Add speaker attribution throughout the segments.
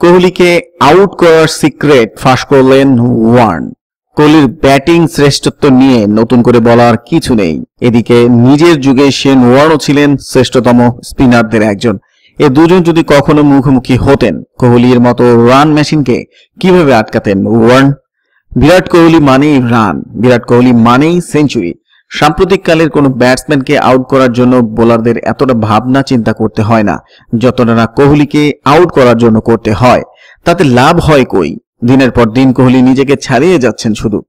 Speaker 1: কোহলিকে out করার secret ফাঁস করলেন ওয়ার্ন। কোহলির ব্যাটিং শ্রেষ্ঠত্ব নিয়ে নতুন করে বলার কিছু নেই। এদিকে নিজের যুগে শেন ওয়ার্নও ছিলেন শ্রেষ্ঠতম স্পিনারদের একজন। এ দুজন যদি কখনো মুখোমুখি হতেন, কোহলির মতো রান মেশিনকে কিভাবে আটকাতেন ওয়ার্ন? বিরাট কোহলি মানেই রান, বিরাট কোহলি মানেই সেঞ্চুরি। সাম্প্রতিককালের কোনো ব্যাটসম্যানকে আউট করার জন্য বোলারদের এতটা ভাবনা চিন্তা করতে হয় না, যতটা না কোহলিকে আউট করার জন্য করতে হয়। তাতে লাভ হয় কই? দিনের পর দিন কোহলি নিজেকে ছাড়িয়ে যাচ্ছেন শুধু।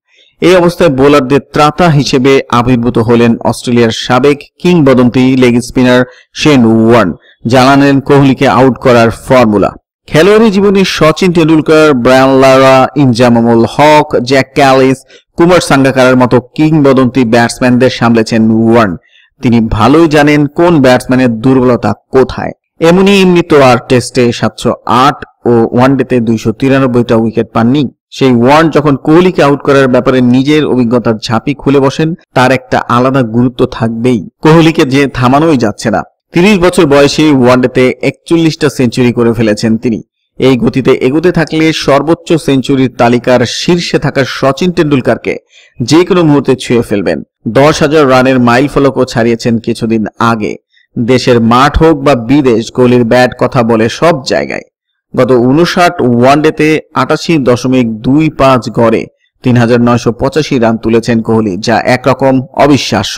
Speaker 1: এই অবস্থায় বোলারদের ত্রাতা হিসেবে আবির্ভূত হলেন অস্ট্রেলিয়ার সাবেক কিংবদন্তি লেগ স্পিনার শেন ওয়ার্ন। জানালেন কোহলিকে আউট করার ফর্মুলা। খেলোয়াড়ি জীবনে সচিন টেন্ডুলকার, ব্রায়ান লারা, ইনজামামুল হক, জ্যাক ক্যালিস, কুমার সাঙ্গাকারার মতো কিংবদন্তি ব্যাটসম্যানদের সামলেছেন ওয়ার্ন। তিনি ভালোই জানেন কোন ব্যাটসম্যানের দুর্বলতা কোথায়। এমনি তো আর টেস্টে 708 ও ওয়ানডেতে 293টা উইকেট পাননি। সেই ওয়ার্ন যখন কোহলিকে আউট করার ব্যাপারে নিজের অভিজ্ঞতার ঝাঁপি খুলে বসেন, তার একটা আলাদা গুরুত্ব থাকবেই। কোহলিকে যে থামানোই যাচ্ছে না। 30 বছর বয়সে ওয়ানডেতে 41টা সেঞ্চুরি করে ফেলেছেন তিনি। এই গতিতে এগোতে থাকলে সর্বোচ্চ সেঞ্চুরির তালিকার শীর্ষে থাকা সচিন টেন্ডুলকারকে যে কোনো মুহূর্তে ছুঁয়ে ফেলবেন। 10,000 রানের মাইল ফলকও ছাড়িয়েছেন কিছুদিন আগে। দেশের মাঠ হোক বা বিদেশ, কোহলির ব্যাট কথা বলে সব জায়গায়। গত 59 ওয়ানডেতে 88.25 গড়ে 3,985 রান তুলেছেন কোহলি, যা একরকম অবিশ্বাস্য।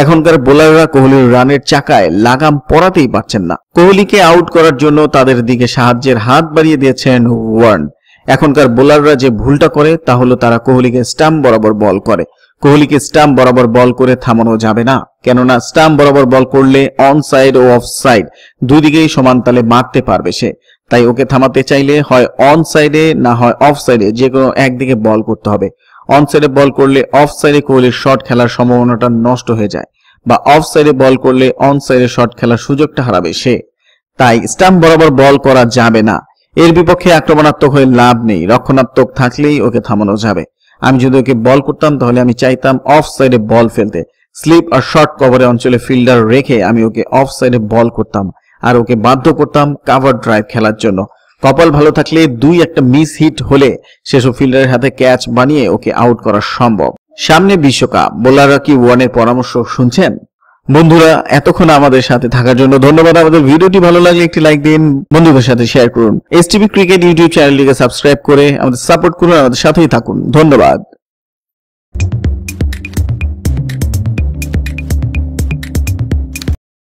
Speaker 1: এখনকার বোলাররা কোহলির রানের চাকায় লাগাম পরাতেই পারছেন না। কোহলিকে আউট করার জন্য তাদের দিকে সাহায্যের হাত বাড়িয়ে দিয়েছেন ওয়ার্ন। এখনকার বোলাররা যে ভুলটা করে তা হলো তারা কোহলিকে স্টাম্প বরাবর বল করে। কোহলিকে স্টাম্প বরাবর বল করে থামানো যাবে না, কেননা স্টাম্প বরাবর বল করলে অন সাইড ও অফ সাইড দুই দিকেই সমান তালে মারতে পারবে সে। তাই ওকে থামাতে চাইলে হয় অন সাইডে না হয় অফ সাইডে যে কোনো একদিকে বল করতে হবে। অন সাইডে বল করলে অফ সাইডে কোহলির শট খেলার সম্ভাবনাটা নষ্ট হয়ে যায়, বা অফ সাইডে বল করলে অন সাইডে শট খেলার সুযোগটা হারাবে সে। তাই স্টাম্প বরাবর বল করা যাবে না। এর বিপক্ষে আক্রমণাত্মক হয়ে লাভ নেই, রক্ষণাত্মক থাকলেই ওকে থামানো যাবে। আমি যদি ওকে বল করতাম তাহলে আমি চাইতাম অফ সাইডে বল ফেলতে। স্লিপ আর শর্ট কভারে অঞ্চলে ফিল্ডার রেখে আমি ওকে অফ সাইডে বল করতাম আর ওকে বাধ্য করতাম কাভার ড্রাইভ খেলার জন্য। কপাল ভালো থাকলে 2-1 মিস হিট হলে সেসব ফিল্ডারের হাতে ক্যাচ বানিয়ে ওকে আউট করা সম্ভব। সামনে বিশ্বকাপ, বোলাররা কি ওয়ার্নের পরামর্শ শুনছেন? বন্ধুরা, এতক্ষণ আমাদের সাথে থাকার জন্য ধন্যবাদ। আমাদের ভিডিওটি ভালো লাগলে একটি লাইক দিন, বন্ধুদের সাথে শেয়ার করুন। এসটিভি ক্রিকেট ইউটিউব চ্যানেলটিকে সাবস্ক্রাইব করে আমাদের সাপোর্ট করুন, আমাদের সাথেই থাকুন। ধন্যবাদ।